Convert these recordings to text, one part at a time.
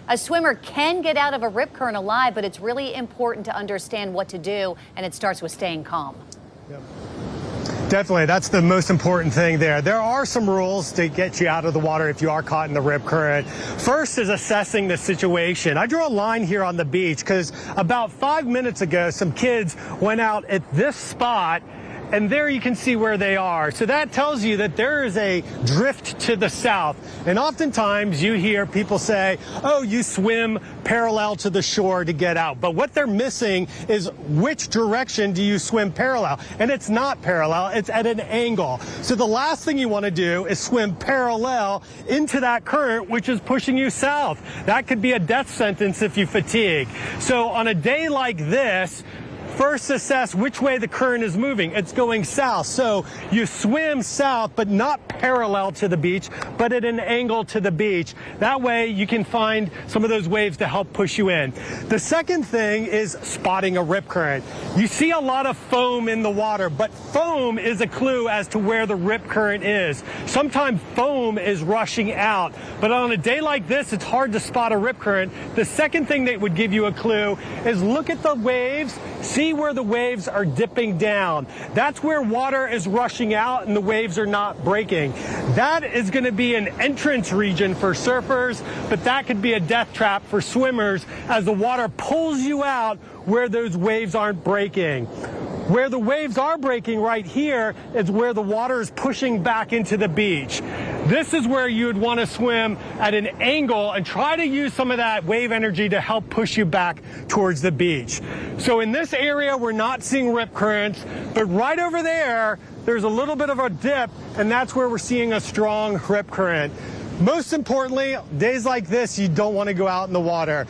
A swimmer can get out of a rip current alive, but it's really important to understand what to do, and it starts with staying calm. Yep. Definitely, that's the most important thing there. There are some rules to get you out of the water if you are caught in the rip current. First is assessing the situation. I drew a line here on the beach because about 5 minutes ago, some kids went out at this spot, and there you can see where they are. So that tells you that there is a drift to the south. And oftentimes you hear people say, oh, you swim parallel to the shore to get out. But what they're missing is which direction do you swim parallel? And it's not parallel, it's at an angle. So the last thing you want to do is swim parallel into that current, which is pushing you south. That could be a death sentence if you fatigue. So on a day like this, first assess which way the current is moving. It's going south. So you swim south, but not parallel to the beach, but at an angle to the beach. That way you can find some of those waves to help push you in. The second thing is spotting a rip current. You see a lot of foam in the water, but foam is a clue as to where the rip current is. Sometimes foam is rushing out, but on a day like this, it's hard to spot a rip current. The second thing that would give you a clue is look at the waves, see where the waves are dipping down. That's where water is rushing out and the waves are not breaking. That is going to be an entrance region for surfers, but that could be a death trap for swimmers as the water pulls you out where those waves aren't breaking. Where the waves are breaking right here is where the water is pushing back into the beach. This is where you would want to swim at an angle and try to use some of that wave energy to help push you back towards the beach. So in this area, we're not seeing rip currents, but right over there, there's a little bit of a dip, and that's where we're seeing a strong rip current. Most importantly, days like this, you don't want to go out in the water.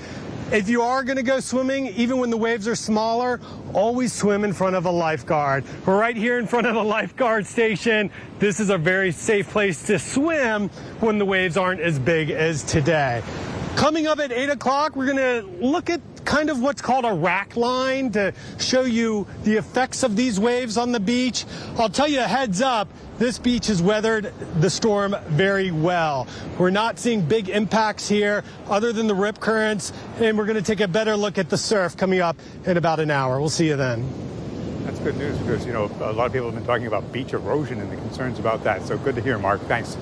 If you are going to go swimming, even when the waves are smaller, always swim in front of a lifeguard. We're right here in front of the lifeguard station. This is a very safe place to swim when the waves aren't as big as today. Coming up at 8 o'clock, we're going to look at kind of what's called a rack line to show you the effects of these waves on the beach. I'll tell you a heads up, this beach has weathered the storm very well. We're not seeing big impacts here other than the rip currents, and we're going to take a better look at the surf coming up in about an hour. We'll see you then. That's good news because, you know, a lot of people have been talking about beach erosion and the concerns about that. So good to hear, Mark. Thanks.